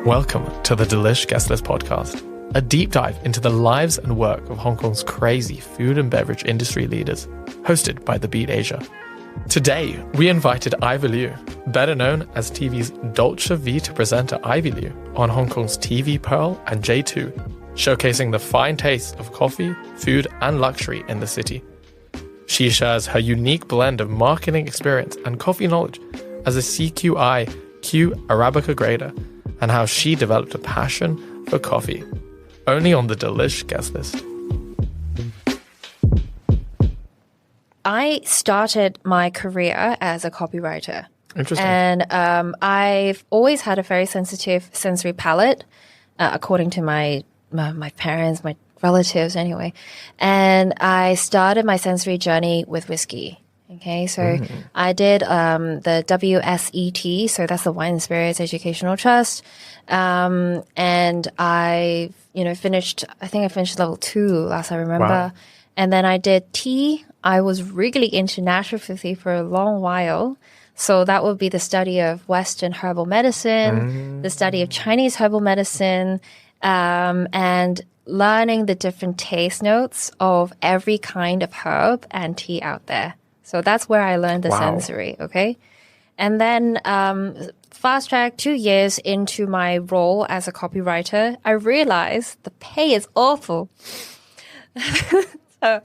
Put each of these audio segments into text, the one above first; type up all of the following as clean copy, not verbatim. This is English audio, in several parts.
Welcome to the Delish Guestlist podcast, a deep dive into the lives and work of Hong Kong's crazy food and beverage industry leaders, hosted by The Beat Asia. Today, we invited Ivy Liu, better known as TV's Dolce Vita presenter Ivy Liu, on Hong Kong's TV Pearl and J2, showcasing the fine taste of coffee, food, and luxury in the city. She shares her unique blend of marketing experience and coffee knowledge as a CQI Q Arabica Grader, and how she developed a passion for coffee. Only on the Delish Guestlist. I started my career as a copywriter. Interesting. And I've always had a very sensitive sensory palate, according to my parents, my relatives anyway. And I started my sensory journey with whiskey. Okay, so I did the WSET, so that's the Wine and Spirits Educational Trust. And I finished level 2 last I remember. Wow. And then I did tea. I was really into naturopathy for a long while. So that would be the study of Western herbal medicine, the study of Chinese herbal medicine, and learning the different taste notes of every kind of herb and tea out there. So that's where I learned the sensory, okay? And then fast track 2 years into my role as a copywriter, I realized the pay is awful. So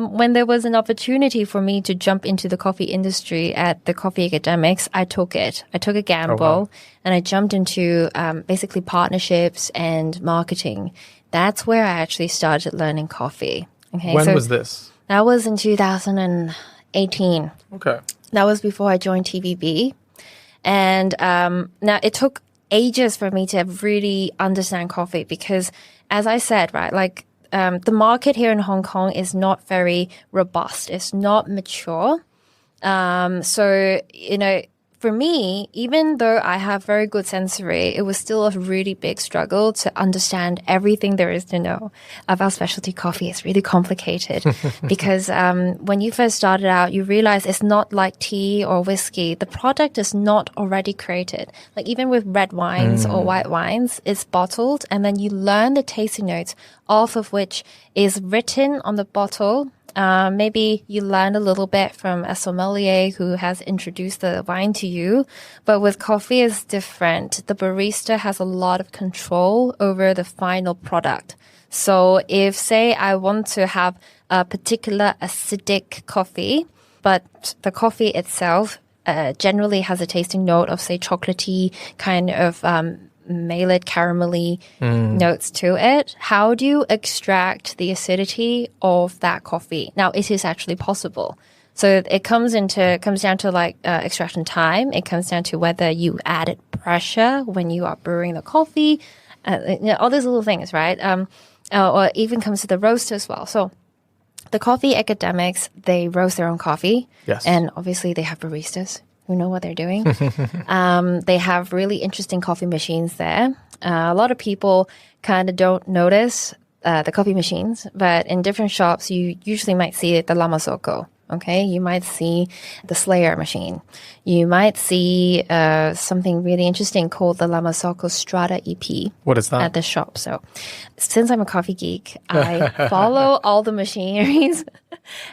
when there was an opportunity for me to jump into the coffee industry at the Coffee Academics, I took it. I took a gamble and I jumped into basically partnerships and marketing. That's where I actually started learning coffee. Okay, When was this? That was in 2018. Okay. That was before I joined TVB. And now it took ages for me to really understand coffee because, as I said, right, like the market here in Hong Kong is not very robust. It's not mature. So, for me, even though I have very good sensory, it was still a really big struggle to understand everything there is to know about specialty coffee. It's really complicated because when you first started out, you realize it's not like tea or whiskey. The product is not already created. Like even with red wines or white wines, it's bottled and then you learn the tasting notes off of which is written on the bottle. Maybe you learn a little bit from a sommelier who has introduced the wine to you. But with coffee, it's different. The barista has a lot of control over the final product. So if, say, I want to have a particular acidic coffee, but the coffee itself generally has a tasting note of, say, chocolatey kind of malted caramelly notes to it. How do you extract the acidity of that coffee? Now, it is actually possible. So it comes down to like extraction time. It comes down to whether you added pressure when you are brewing the coffee. All these little things, right? Or even comes to the roast as well. So the coffee academics, they roast their own coffee. Yes. And obviously they have baristas who know what they're doing. They have really interesting coffee machines there. A lot of people kind of don't notice the coffee machines, but in different shops, you usually might see the Lamasoko. Okay, you might see the Slayer machine. You might see something really interesting called the Lamasoko Strata EP. What is that? At the shop. So since I'm a coffee geek, I follow all the machineries.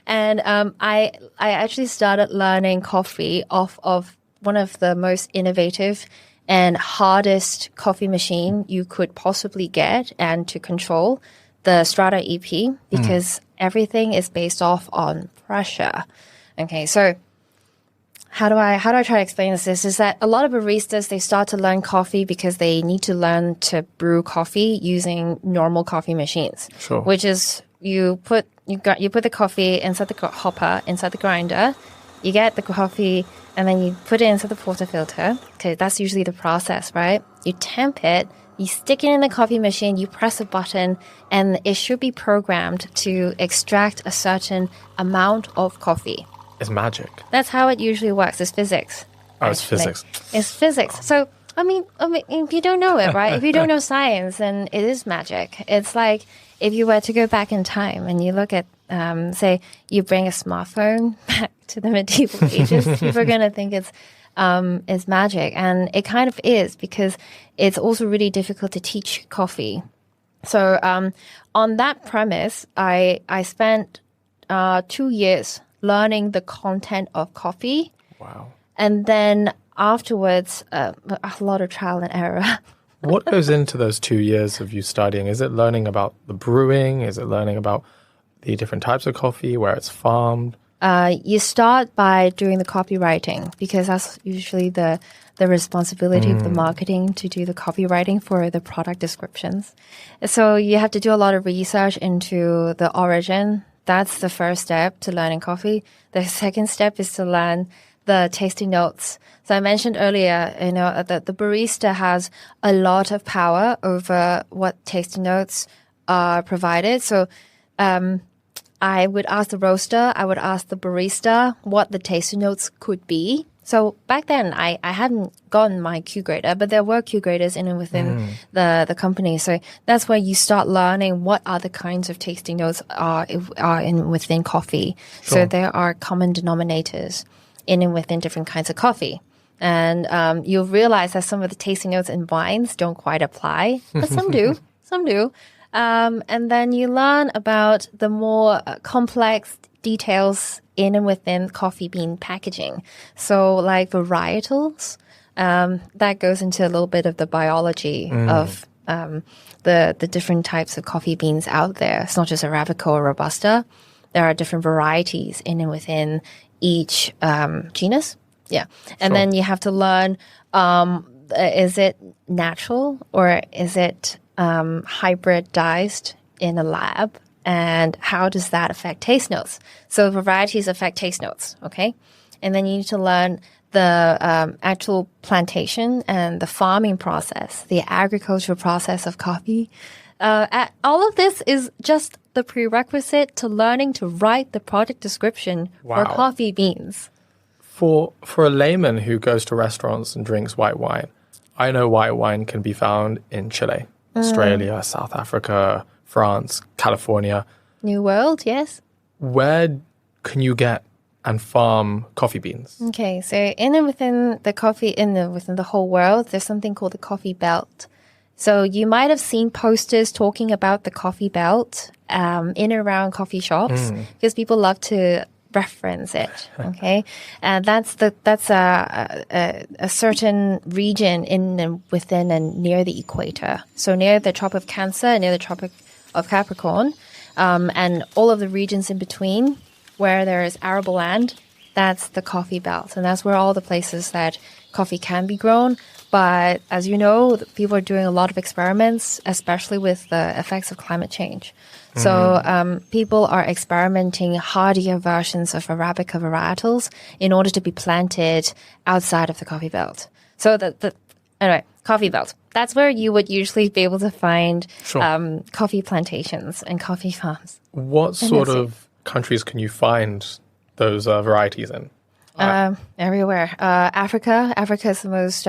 And I actually started learning coffee off of one of the most innovative and hardest coffee machine you could possibly get and to control, the Strata EP, because everything is based off on pressure. Okay, so how do I try to explain this? Is that a lot of baristas, they start to learn coffee because they need to learn to brew coffee using normal coffee machines. Sure. Which is you put the coffee inside the hopper, inside the grinder, you get the coffee, and then you put it inside the portafilter. Okay, that's usually the process, right? You temp it, you stick it in the coffee machine, you press a button, and it should be programmed to extract a certain amount of coffee. It's magic. That's how it usually works. It's physics. Oh, it's physics. It's physics. So, I mean, if you don't know it, right? If you don't know science, then it is magic. It's like if you were to go back in time and you look at, say, you bring a smartphone back to the medieval ages, people are going to think it's magic. And it kind of is, because it's also really difficult to teach coffee. So on that premise, I spent 2 years learning the content of coffee. Wow. And then afterwards, a lot of trial and error. What goes into those 2 years of you studying? Is it learning about the brewing? Is it learning about the different types of coffee, where it's farmed? You start by doing the copywriting, because that's usually the responsibility of the marketing, to do the copywriting for the product descriptions. So you have to do a lot of research into the origin. That's the first step to learning coffee. The second step is to learn the tasting notes. So I mentioned earlier, that the barista has a lot of power over what tasting notes are provided. So I would ask the roaster, I would ask the barista what the tasting notes could be. So back then, I hadn't gotten my Q grader, but there were Q graders in and within the company. So that's where you start learning what other kinds of tasting notes are in within coffee. Sure. So there are common denominators in and within different kinds of coffee. And you'll realize that some of the tasting notes in wines don't quite apply, but some do. Some do. And then you learn about the more complex details in and within coffee bean packaging. So like varietals, that goes into a little bit of the biology of the different types of coffee beans out there. It's not just Arabica or Robusta. There are different varieties in and within each genus. Yeah. And Sure. then you have to learn, is it natural or is it hybridized in a lab? And how does that affect taste notes? So varieties affect taste notes, okay? And then you need to learn the actual plantation and the farming process, the agricultural process of coffee. All of this is just the prerequisite to learning to write the product description for Wow. coffee beans. For a layman who goes to restaurants and drinks white wine, I know white wine can be found in Chile, Australia, South Africa, France, California. New World, yes. Where can you get and farm coffee beans? Okay, so in and within the coffee, within the whole world, there's something called the coffee belt. So you might have seen posters talking about the coffee belt in and around coffee shops, because people love to reference it. Okay, and that's a certain region in and within and near the equator. So near the Tropic of Cancer, near the Tropic of Capricorn, and all of the regions in between where there is arable land, that's the coffee belt. And that's where all the places that coffee can be grown. But as you know, people are doing a lot of experiments, especially with the effects of climate change. So people are experimenting hardier versions of Arabica varietals in order to be planted outside of the coffee belt. So anyway, coffee belt. That's where you would usually be able to find Sure. coffee plantations and coffee farms. What sort of countries can you find those varieties in? Everywhere. Africa is the most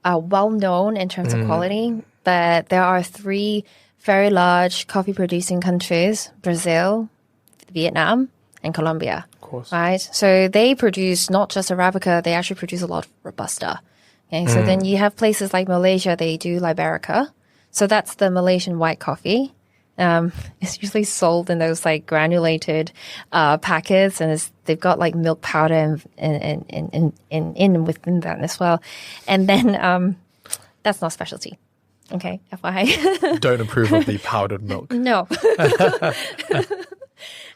well-known in terms of quality, but there are 3 very large coffee-producing countries: Brazil, Vietnam, and Colombia. Of course. Right? So they produce not just Arabica, they actually produce a lot of Robusta. Okay, so then you have places like Malaysia, they do Liberica. So that's the Malaysian white coffee. It's usually sold in those like granulated packets, and they've got like milk powder in within that as well. And then that's not specialty. Okay, FYI. Don't approve of the powdered milk. No.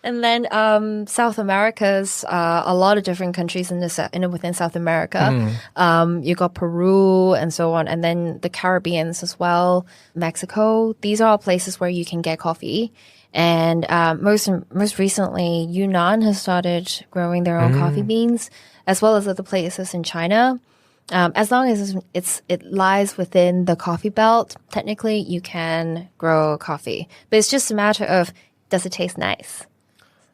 And then South America's a lot of different countries within South America. You got Peru and so on, and then the Caribbeans as well, Mexico. These are all places where you can get coffee. And most recently, Yunnan has started growing their own coffee beans, as well as other places in China. As long as it lies within the coffee belt, technically you can grow coffee. But it's just a matter of, does it taste nice?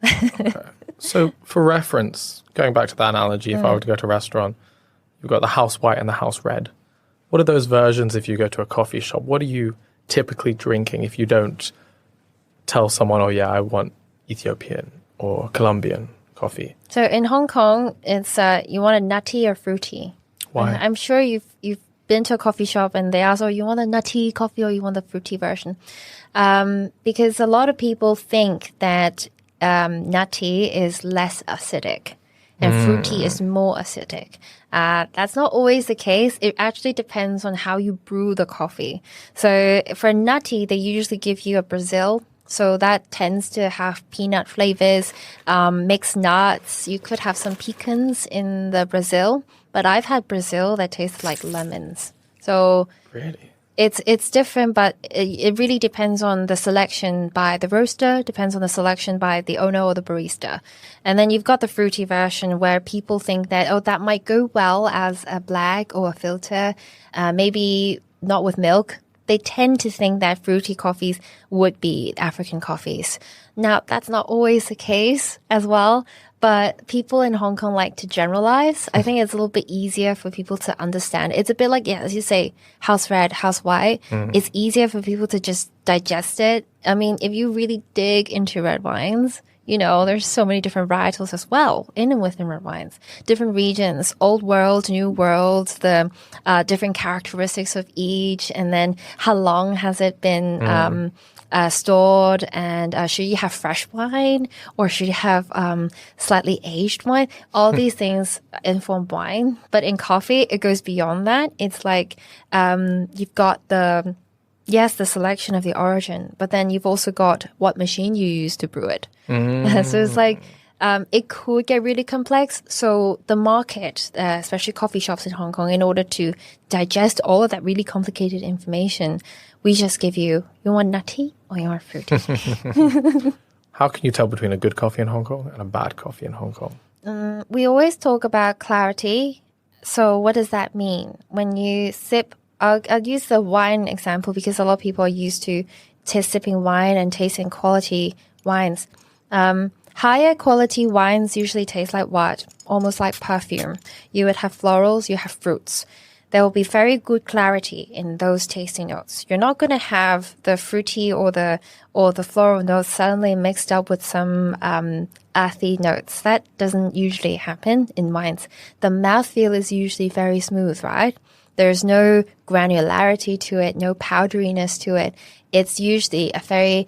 Okay. So for reference, going back to that analogy, if I were to go to a restaurant, you've got the house white and the house red. What are those versions if you go to a coffee shop? What are you typically drinking if you don't tell someone, oh yeah, I want Ethiopian or Colombian coffee? So in Hong Kong, it's you want a nutty or fruity. Why? And I'm sure you've been to a coffee shop and they ask, oh, you want a nutty coffee or you want the fruity version? Because a lot of people think that nutty is less acidic and fruity is more acidic. That's not always the case. It actually depends on how you brew the coffee. So for nutty, they usually give you a Brazil. So that tends to have peanut flavors, mixed nuts. You could have some pecans in the Brazil, but I've had Brazil that tastes like lemons. So Really? it's different, but it really depends on the selection by the roaster, depends on the selection by the owner or the barista. And then you've got the fruity version where people think that, oh, that might go well as a black or a filter, maybe not with milk. They tend to think that fruity coffees would be African coffees. Now, that's not always the case as well, but people in Hong Kong like to generalize. I think it's a little bit easier for people to understand. It's a bit like, yeah, as you say, house red, house white. It's easier for people to just digest it. I mean, if you really dig into red wines, there's so many different varietals as well in and within red wines. Different regions, old world, new world, the different characteristics of each, and then how long has it been stored, and should you have fresh wine or should you have slightly aged wine? All these things inform wine. But in coffee, it goes beyond that. It's like you've got the selection of the origin, but then you've also got what machine you use to brew it. So it's like it could get really complex. So the market, especially coffee shops in Hong Kong, in order to digest all of that really complicated information, we just give you want nutty or you want fruity. How can you tell between a good coffee in Hong Kong and a bad coffee in Hong Kong? We always talk about clarity. So what does that mean? When you sip, I'll use the wine example because a lot of people are used to sipping wine and tasting quality wines. Higher quality wines usually taste like what? Almost like perfume. You would have florals, you have fruits. There will be very good clarity in those tasting notes. You're not going to have the fruity or the floral notes suddenly mixed up with some earthy notes. That doesn't usually happen in wines. The mouthfeel is usually very smooth, right? There's no granularity to it, no powderiness to it. It's usually a very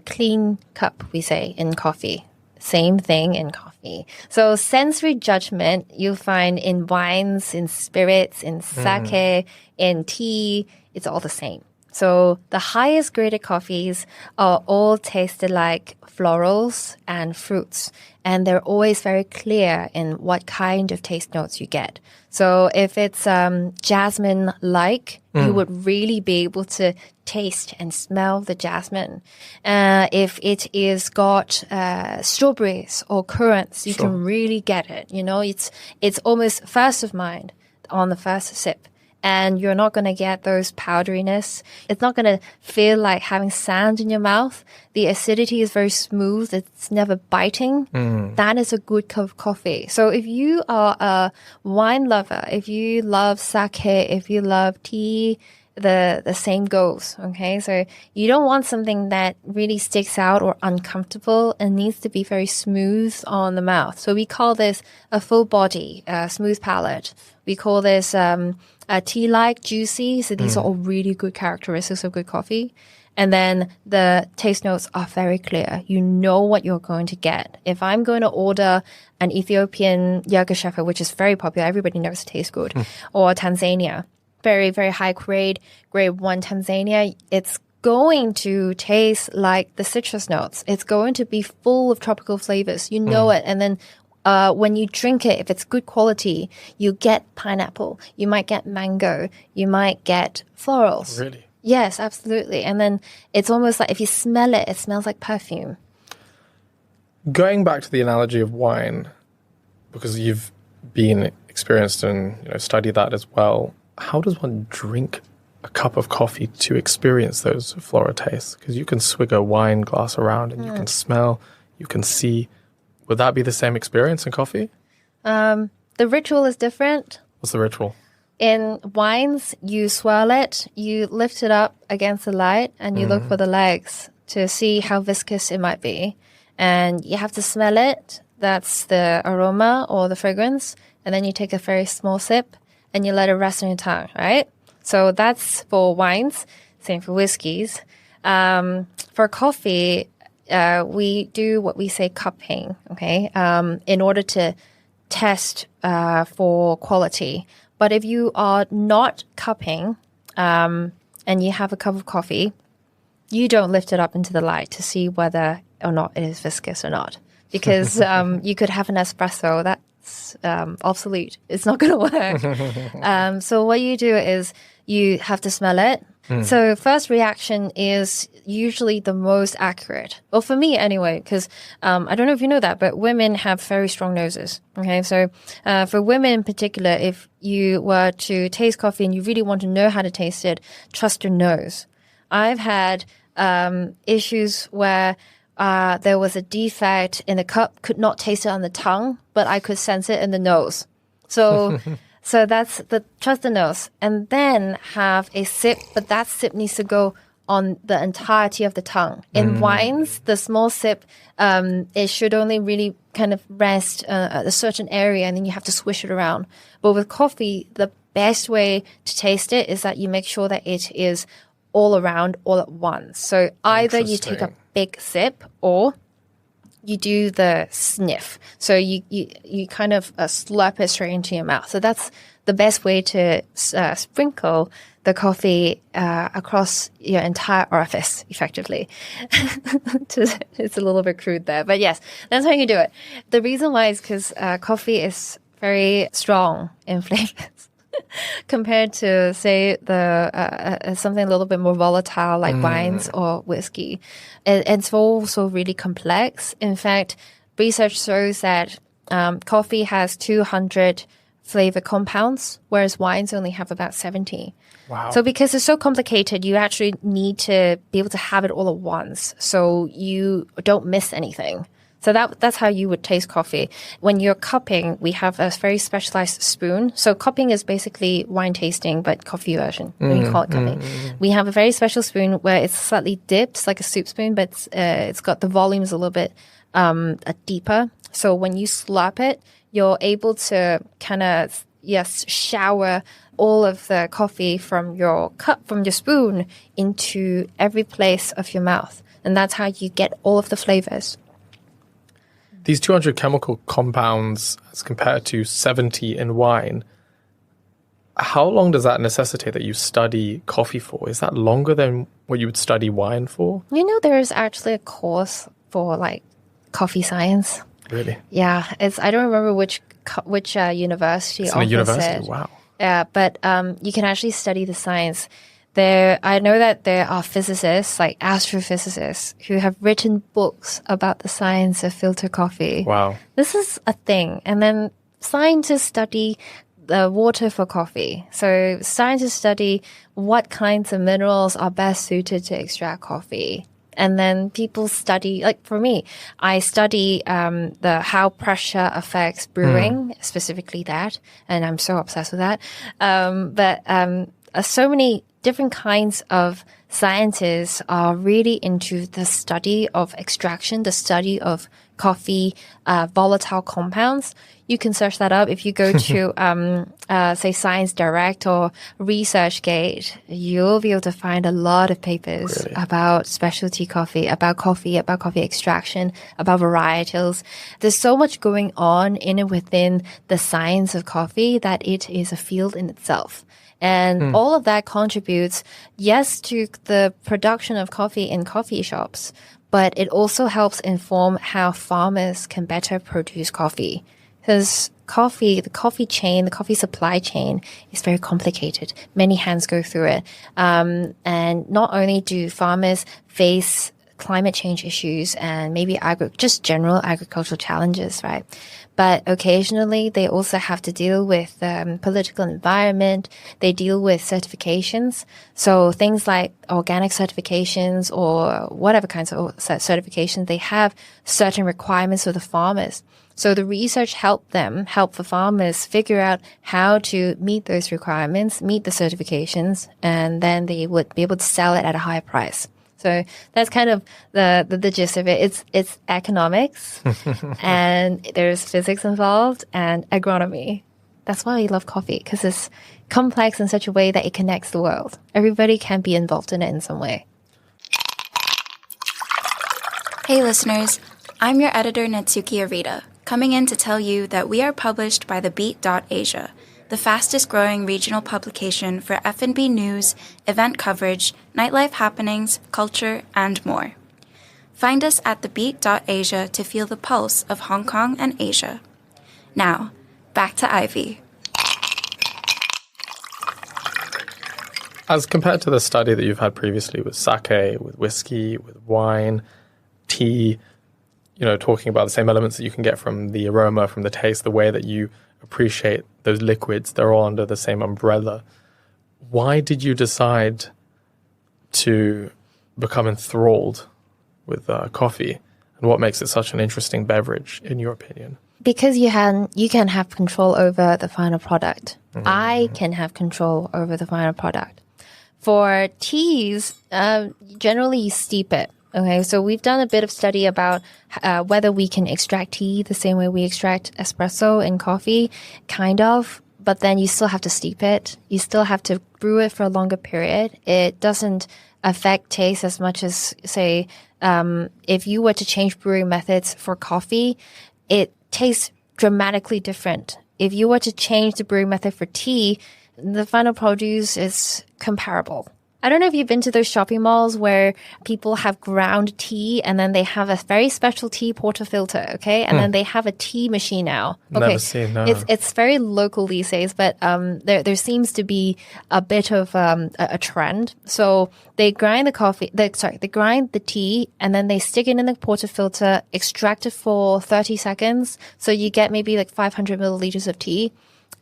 clean cup, we say, in coffee. Same thing in coffee. So sensory judgment you'll find in wines, in spirits, in sake, in tea, it's all the same. So the highest graded coffees are all tasted like florals and fruits. And they're always very clear in what kind of taste notes you get. So if it's jasmine-like, you would really be able to taste and smell the jasmine. If it is got strawberries or currants, you can really get it. It's almost first of mind on the first sip. And you're not going to get those powderiness. It's not going to feel like having sand in your mouth. The acidity is very smooth. It's never biting. That is a good cup of coffee. So if you are a wine lover, if you love sake, if you love tea, the same goes. Okay. So you don't want something that really sticks out or uncomfortable and needs to be very smooth on the mouth. So we call this a full body, smooth palate. We call this, tea-like, juicy. So these are all really good characteristics of good coffee. And then the taste notes are very clear. You know what you're going to get. If I'm going to order an Ethiopian Yogurshaka, which is very popular, everybody knows it tastes good, or Tanzania, very, very high grade 1 Tanzania, it's going to taste like the citrus notes. It's going to be full of tropical flavors. You know it. And then when you drink it, if it's good quality, you get pineapple, you might get mango, you might get florals. Really? Yes, absolutely. And then it's almost like if you smell it, it smells like perfume. Going back to the analogy of wine, because you've been experienced and studied that as well, how does one drink a cup of coffee to experience those floral tastes? Because you can swig a wine glass around and you can smell, you can see. Would that be the same experience in coffee? The ritual is different. What's the ritual? In wines, you swirl it, you lift it up against the light, and you look for the legs to see how viscous it might be. And you have to smell it. that's the aroma or the fragrance. And then you take a very small sip and you let it rest on your tongue, right? So that's for wines. Same for whiskeys. For coffee, we do what we say cupping, okay, in order to test for quality. But if you are not cupping and you have a cup of coffee, you don't lift it up into the light to see whether or not it is viscous or not. Because you could have an espresso that's obsolete. It's not going to work. So what you do is you have to smell it. So first reaction is usually the most accurate. Well, for me anyway, because I don't know if you know that, but women have very strong noses. Okay, so for women in particular, if you were to taste coffee and you really want to know how to taste it, trust your nose. I've had issues where there was a defect in the cup, could not taste it on the tongue, but I could sense it in the nose. So so that's the trust the nose, and then have a sip, but that sip needs to go on the entirety of the tongue. In wines, the small sip, it should only really kind of rest a certain area, and then you have to swish it around. But with coffee, the best way to taste it is that you make sure that it is all around, all at once. So either you take a big sip or you do the sniff. So you kind of slurp it straight into your mouth. So that's the best way to sprinkle the coffee across your entire orifice, effectively. It's a little bit crude there, but yes, that's how you do it. The reason why is because coffee is very strong in flavors. Compared to, say, the something a little bit more volatile like wines or whiskey. It's also really complex. In fact, research shows that coffee has 200 flavor compounds, whereas wines only have about 70. Wow. So because it's so complicated, you actually need to be able to have it all at once so you don't miss anything. So that's how you would taste coffee. When you're cupping, we have a very specialized spoon. So cupping is basically wine tasting, but coffee version. When you call it cupping. We have a very special spoon where it's slightly dipped, like a soup spoon, but it's got the volumes a little bit deeper. So when you slurp it, you're able to kind of, shower all of the coffee from your cup, from your spoon, into every place of your mouth. And that's how you get all of the flavors. These 200 chemical compounds as compared to 70 in wine, how long does that necessitate that you study coffee for? Is that longer than what you would study wine for? You know, there's actually a course for like coffee science. Really? Yeah, I don't remember which university. It's in a university, it. Wow. Yeah, but you can actually study the science. I know that there are physicists, like astrophysicists, who have written books about the science of filter coffee. Wow. This is a thing. And then scientists study the water for coffee. So scientists study what kinds of minerals are best suited to extract coffee. And then people study, like for me, I study how pressure affects brewing, specifically that. And I'm so obsessed with that. But so many different kinds of scientists are really into the study of extraction, the study of coffee, volatile compounds. You can search that up. If you go to, say, Science Direct or ResearchGate, you'll be able to find a lot of papers about specialty coffee, about coffee extraction, about varietals. There's so much going on in and within the science of coffee that it is a field in itself. And all of that contributes, yes, to the production of coffee in coffee shops, but it also helps inform how farmers can better produce coffee. Because the coffee chain, the coffee supply chain is very complicated. Many hands go through it. And not only do farmers face climate change issues and maybe just general agricultural challenges, right? But occasionally they also have to deal with political environment. They deal with certifications. So things like organic certifications or whatever kinds of certifications, they have certain requirements for the farmers. So the research help the farmers figure out how to meet those requirements, meet the certifications, and then they would be able to sell it at a higher price. So that's kind of the gist of it. It's economics and there's physics involved and agronomy. That's why we love coffee, because it's complex in such a way that it connects the world. Everybody can be involved in it in some way. Hey listeners, I'm your editor Natsuki Arita, coming in to tell you that we are published by the Beat.Asia, the fastest growing regional publication for F&B news, event coverage, nightlife happenings, culture, and more. Find us at thebeat.asia to feel the pulse of Hong Kong and Asia. Now, back to Ivy. As compared to the study that you've had previously with sake, with whiskey, with wine, tea, talking about the same elements that you can get from the aroma, from the taste, the way that you appreciate those liquids, they're all under the same umbrella. Why did you decide to become enthralled with coffee? And what makes it such an interesting beverage, in your opinion? Because you can have control over the final product. I can have control over the final product. For teas, generally you steep it. Okay, so we've done a bit of study about whether we can extract tea the same way we extract espresso in coffee, kind of, but then you still have to steep it. You still have to brew it for a longer period. It doesn't affect taste as much as, say, if you were to change brewing methods for coffee, it tastes dramatically different. If you were to change the brewing method for tea, the final produce is comparable. I don't know if you've been to those shopping malls where people have ground tea and then they have a very special tea portafilter, okay? And then they have a tea machine now. Okay. Never seen, no. It's very local these days, but there seems to be a bit of a trend. So they grind they grind the tea and then they stick it in the portafilter, extract it for 30 seconds. So you get maybe like 500 milliliters of tea.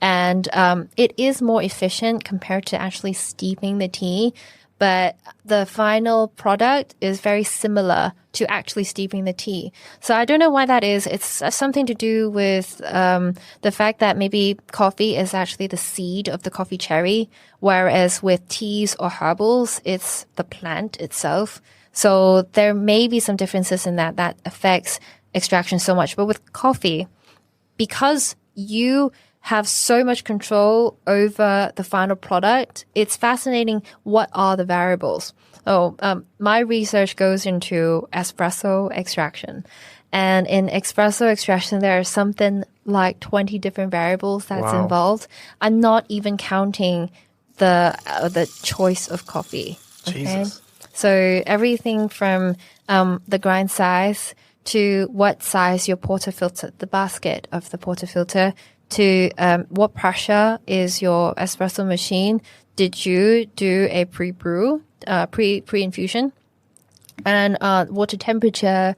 And it is more efficient compared to actually steeping the tea. But the final product is very similar to actually steeping the tea. So I don't know why that is. It's something to do with the fact that maybe coffee is actually the seed of the coffee cherry, whereas with teas or herbals, it's the plant itself. So there may be some differences in that affects extraction so much. But with coffee, because you have so much control over the final product, it's fascinating what are the variables. My research goes into espresso extraction. And in espresso extraction, there are something like 20 different variables that's involved. I'm not even counting the choice of coffee. Okay? Jesus. So everything from the grind size to what size your portafilter, the basket of the portafilter, to what pressure is your espresso machine? Did you do a pre-brew, pre-infusion? And water temperature,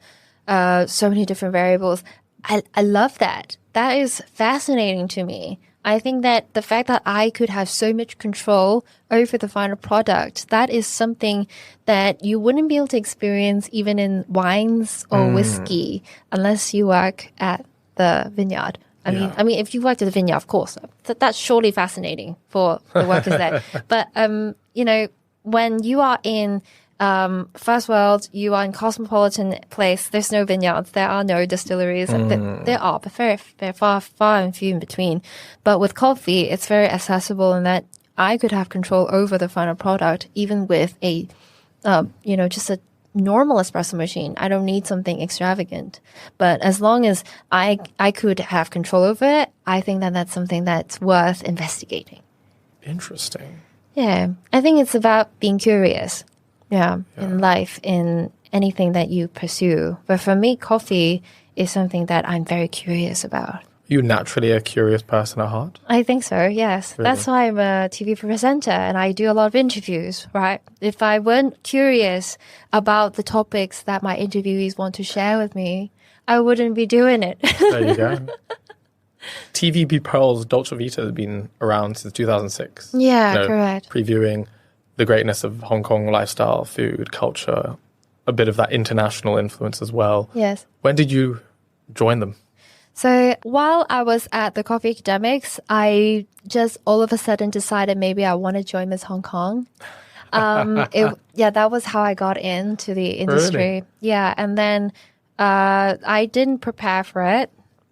so many different variables. I love that. That is fascinating to me. I think that the fact that I could have so much control over the final product, that is something that you wouldn't be able to experience even in wines or whiskey unless you work at the vineyard. I mean, if you worked at the vineyard, of course, that's surely fascinating for the workers there. But, when you are in first world, you are in cosmopolitan place, there's no vineyards, there are no distilleries. There are, but very, very far and few in between. But with coffee, it's very accessible in that I could have control over the final product, even with a, just a normal espresso machine. I don't need something extravagant. But as long as I could have control over it, I think that that's something that's worth investigating. Interesting. Yeah. I think it's about being curious. Yeah. In life, in anything that you pursue. But for me, coffee is something that I'm very curious about. You naturally a curious person at heart? I think so, yes. Really? That's why I'm a TV presenter and I do a lot of interviews, right? If I weren't curious about the topics that my interviewees want to share with me, I wouldn't be doing it. There you go. TVB Pearl's Dolce Vita has been around since 2006. Yeah, correct. Previewing the greatness of Hong Kong lifestyle, food, culture, a bit of that international influence as well. Yes. When did you join them? So while I was at the Coffee Academics, I just all of a sudden decided maybe I want to join Miss Hong Kong. That was how I got into the industry. Really? Yeah, and then I didn't prepare for it.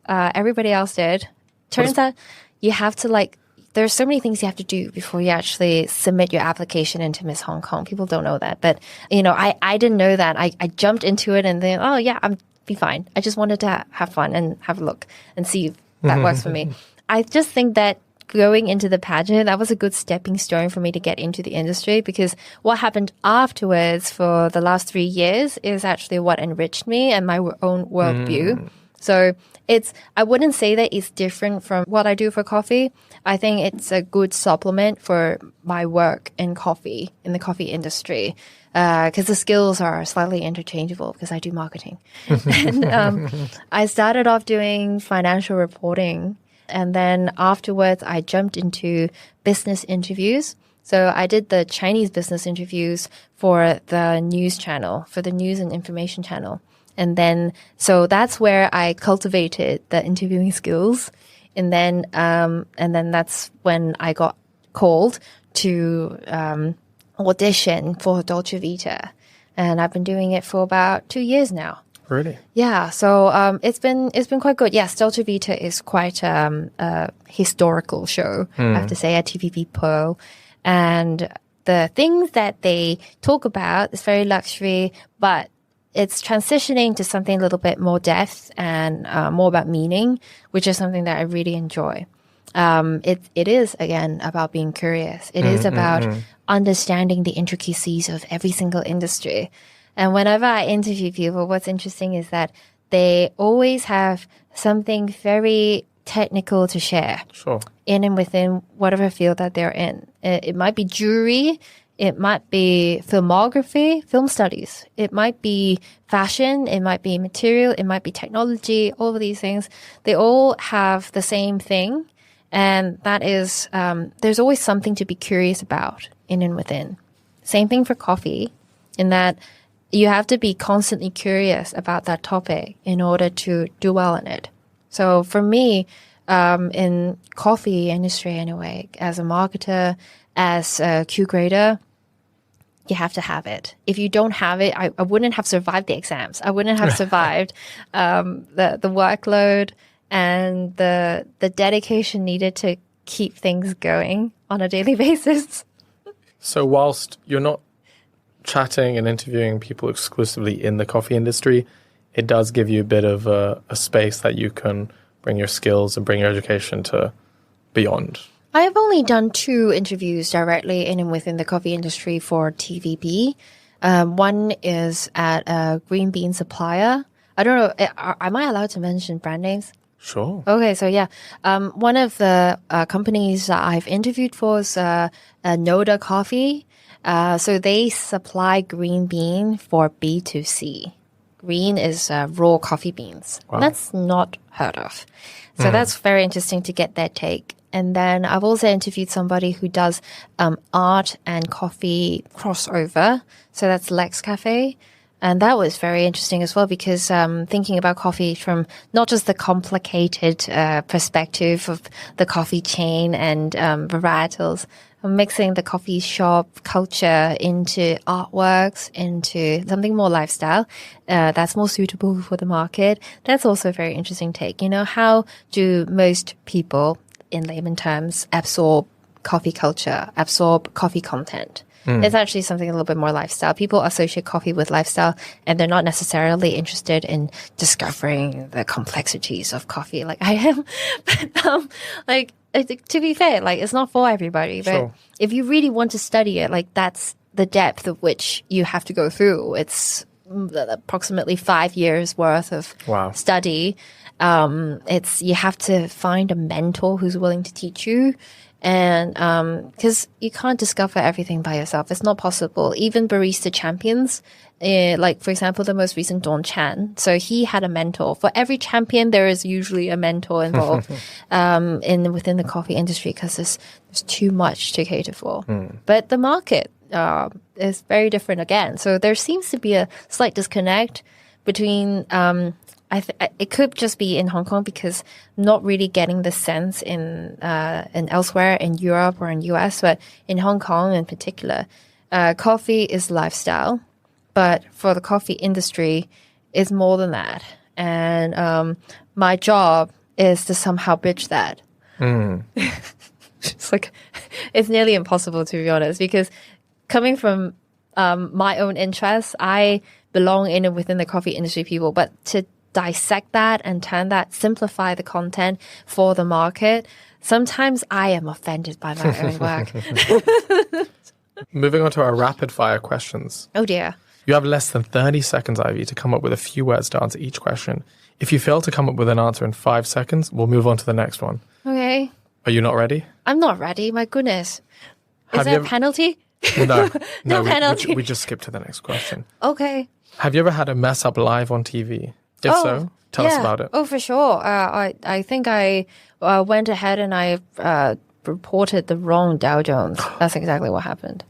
Everybody else did. Turns out you have to there's so many things you have to do before you actually submit your application into Miss Hong Kong. People don't know that. But, I didn't know that. I jumped into it and then, I'm be fine. I just wanted to have fun and have a look and see if that works for me. I just think that going into the pageant, that was a good stepping stone for me to get into the industry, because what happened afterwards for the last 3 years is actually what enriched me and my own worldview. So I wouldn't say that it's different from what I do for coffee. I think it's a good supplement for my work in coffee, in the coffee industry, because the skills are slightly interchangeable because I do marketing. And I started off doing financial reporting. And then afterwards, I jumped into business interviews. So I did the Chinese business interviews for the news channel, for the news and information channel. And then, so that's where I cultivated the interviewing skills. And then that's when I got called to audition for Dolce Vita. And I've been doing it for about 2 years now. Really? Yeah. So it's been quite good. Yes, Dolce Vita is quite a historical show, I have to say, at TVB Pearl. And the things that they talk about is very luxury, but it's transitioning to something a little bit more depth and more about meaning, which is something that I really enjoy. It is, again, about being curious. It is about understanding the intricacies of every single industry. And whenever I interview people, what's interesting is that they always have something very technical to share. Sure. In and within whatever field that they're in. It might be jewelry. It might be filmography, film studies. It might be fashion. It might be material. It might be technology. All of these things, they all have the same thing. And that is, there's always something to be curious about in and within. Same thing for coffee, in that you have to be constantly curious about that topic in order to do well in it. So for me, in coffee industry anyway, as a marketer, as a Q grader, you have to have it. If you don't have it, I wouldn't have survived the exams. I wouldn't have survived the workload and the dedication needed to keep things going on a daily basis. So whilst you're not chatting and interviewing people exclusively in the coffee industry, it does give you a bit of a space that you can bring your skills and bring your education to beyond. I have only done 2 interviews directly in and within the coffee industry for TVB. One is at a green bean supplier. I don't know, am I allowed to mention brand names? Sure. Okay, so yeah, one of the companies that I've interviewed for is Noda Coffee. So they supply green bean for B2C. Green is raw coffee beans. Wow. That's not heard of. So that's very interesting to get their take. And then I've also interviewed somebody who does art and coffee crossover. So that's Lex Cafe. And that was very interesting as well, because thinking about coffee from not just the complicated perspective of the coffee chain and varietals, mixing the coffee shop culture into artworks, into something more lifestyle that's more suitable for the market. That's also a very interesting take. You know, how do most people, in layman terms, absorb coffee culture, absorb coffee content? It's actually something a little bit more lifestyle. People associate coffee with lifestyle, and they're not necessarily interested in discovering the complexities of coffee like I am. But to be fair, it's not for everybody. But Sure. if you really want to study it, that's the depth of which you have to go through. It's approximately 5 years worth of study. You have to find a mentor who's willing to teach you. And because you can't discover everything by yourself. It's not possible. Even barista champions, for example, the most recent Dawn Chan. So he had a mentor. For every champion, there is usually a mentor involved within the coffee industry, because there's too much to cater for. But the market is very different again. So there seems to be a slight disconnect between it could just be in Hong Kong, because I'm not really getting the sense in elsewhere in Europe or in US, but in Hong Kong in particular, coffee is lifestyle, but for the coffee industry, it's more than that. And my job is to somehow bridge that. It's nearly impossible, to be honest, because coming from my own interests, I belong in and within the coffee industry people, but to dissect that and turn that, simplify the content for the market, sometimes I am offended by my own work. Moving on to our rapid fire questions. Oh dear. You have less than 30 seconds, Ivy, to come up with a few words to answer each question. If you fail to come up with an answer in 5 seconds, we'll move on to the next one. Okay. Are you not ready? I'm not ready. My goodness. Is Have there you a penalty? No. No penalty. We just skip to the next question. Okay. Have you ever had a mess up live on TV? If so, tell us about it. Oh, for sure. I think I went ahead and I reported the wrong Dow Jones. That's exactly what happened.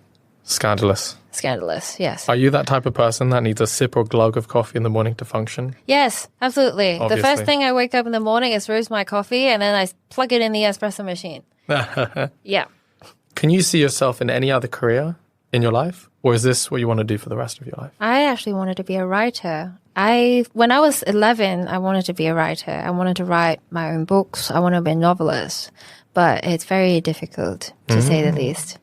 Scandalous. Scandalous, yes. Are you that type of person that needs a sip or glug of coffee in the morning to function? Yes, absolutely. Obviously. The first thing I wake up in the morning is roast my coffee and then I plug it in the espresso machine. Yeah. Can you see yourself in any other career in your life? Or is this what you want to do for the rest of your life? I actually wanted to be a writer. When I was 11, I wanted to be a writer. I wanted to write my own books. I wanted to be a novelist. But it's very difficult, to say the least.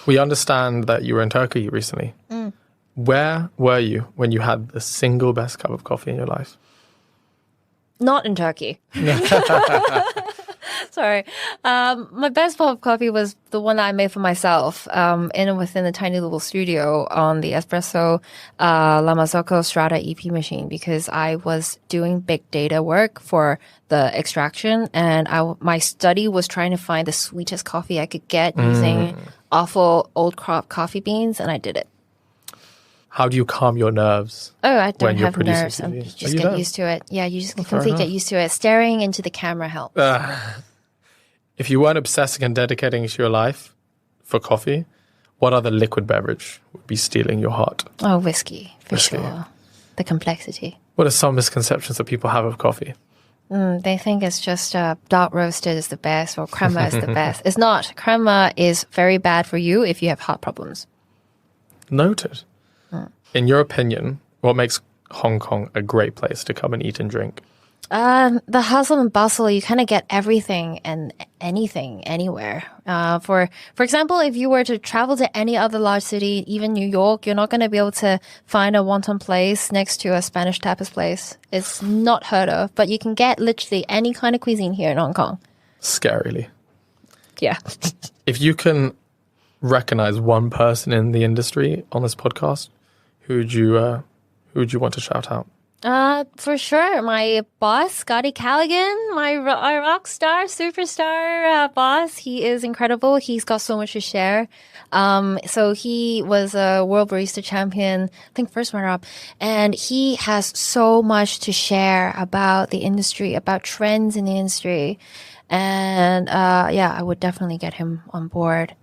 We understand that you were in Turkey recently. Where were you when you had the single best cup of coffee in your life? Not in Turkey. Sorry. My best cup of coffee was the one that I made for myself in and within a tiny little studio on the Espresso La Marzocco Strata EP machine, because I was doing big data work for the extraction, and my study was trying to find the sweetest coffee I could get using awful old crop coffee beans, and I did it. How do you calm your nerves? Oh, I don't when you're have producing nerves. TV? You just get used to it. Yeah, you just completely get used to it. Staring into the camera helps. If you weren't obsessing and dedicating to your life for coffee, what other liquid beverage would be stealing your heart? Oh, whiskey, for sure. The complexity. What are some misconceptions that people have of coffee? They think it's just dark roasted is the best or crema is the best. It's not. Crema is very bad for you if you have heart problems. Noted. In your opinion, what makes Hong Kong a great place to come and eat and drink? The hustle and bustle, you kind of get everything and anything anywhere. For example, if you were to travel to any other large city, even New York, you're not going to be able to find a wonton place next to a Spanish tapas place. It's not heard of, but you can get literally any kind of cuisine here in Hong Kong. Scarily. Yeah. If you can recognize one person in the industry on this podcast, who would you want to shout out? For sure. My boss, Scotty Callaghan, my rock star, superstar boss. He is incredible. He's got so much to share. So he was a world barista champion, I think first runner-up, and he has so much to share about the industry, about trends in the industry. And I would definitely get him on board.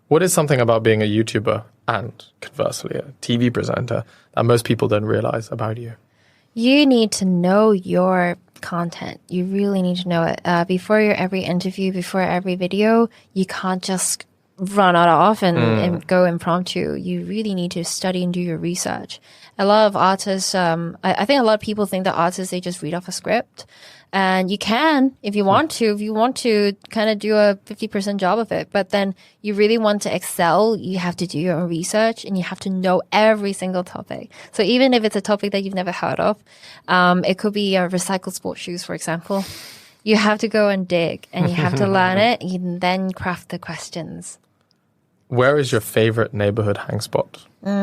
What is something about being a YouTuber and conversely a TV presenter that most people don't realize about you? You need to know your content. You really need to know it. Before your every interview, before every video, you can't just run it off and go impromptu. You really need to study and do your research. A lot of artists, I think a lot of people think that artists, they just read off a script. And you can, if you want to kind of do a 50% job of it. But then you really want to excel, you have to do your own research and you have to know every single topic. So even if it's a topic that you've never heard of, it could be recycled sports shoes, for example. You have to go and dig and you have to learn it and then craft the questions. Where is your favorite neighborhood hang spot? I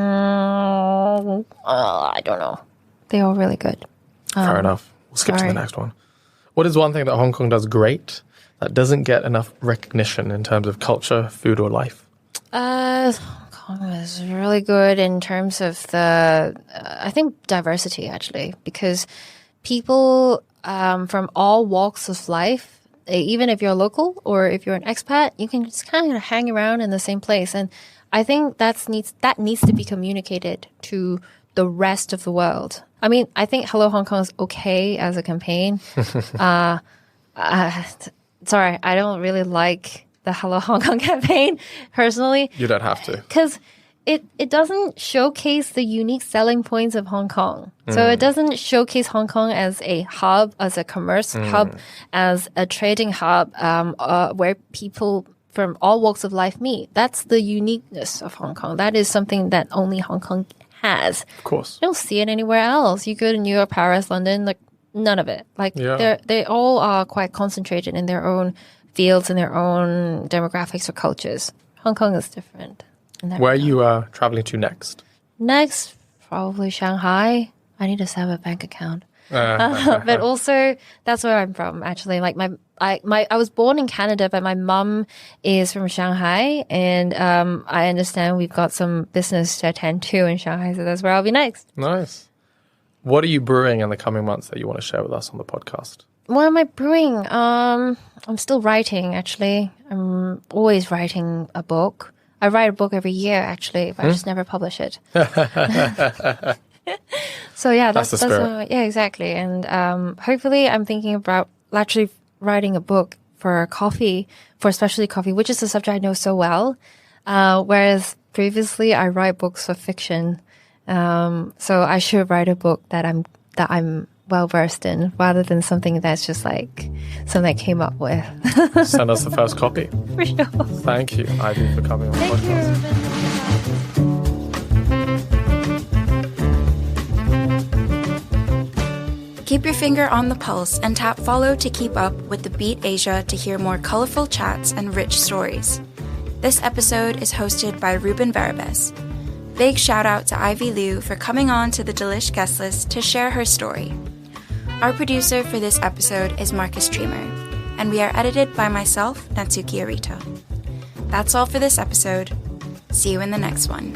don't know. They're all really good. Fair enough. We'll skip to the next one. What is one thing that Hong Kong does great that doesn't get enough recognition in terms of culture, food, or life? Hong Kong is really good in terms of I think diversity, actually, because people from all walks of life, even if you're local or if you're an expat, you can just kind of hang around in the same place. And I think that needs to be communicated to the rest of the world. I mean, I think Hello Hong Kong is okay as a campaign. Sorry, I don't really like the Hello Hong Kong campaign personally. You don't have to. Because it doesn't showcase the unique selling points of Hong Kong. So it doesn't showcase Hong Kong as a hub, as a commerce hub, as a trading hub where people from all walks of life meet. That's the uniqueness of Hong Kong. That is something that only Hong Kong has. Of course. You don't see it anywhere else. You go to New York, Paris, London, like none of it. Like they all are quite concentrated in their own fields and their own demographics or cultures. Hong Kong is different. Where are you traveling to next? Next, probably Shanghai. I need to set up a bank account. But also, that's where I'm from, actually. Like I was born in Canada, but my mum is from Shanghai, and I understand we've got some business to attend to in Shanghai, so that's where I'll be next. Nice. What are you brewing in the coming months that you want to share with us on the podcast? What am I brewing? I'm still writing, actually. I'm always writing a book. I write a book every year, actually, but I just never publish it. So yeah, that's the spirit. yeah, exactly. And hopefully I'm thinking about actually writing a book for coffee, for specialty coffee, which is a subject I know so well. Whereas previously I write books for fiction. So I should write a book that I'm well versed in, rather than something that's just like something I came up with. Send us the first copy. For sure. Thank you, Ivy, for coming on the podcast. Keep your finger on the pulse and tap follow to keep up with the Beat Asia to hear more colorful chats and rich stories. This episode is hosted by Rubin Verabes. Big shout out to Ivy Liu for coming on to the Delish Guestlist to share her story. Our producer for this episode is Marcus Treamer, and we are edited by myself, Natsuki Arita. That's all for this episode. See you in the next one.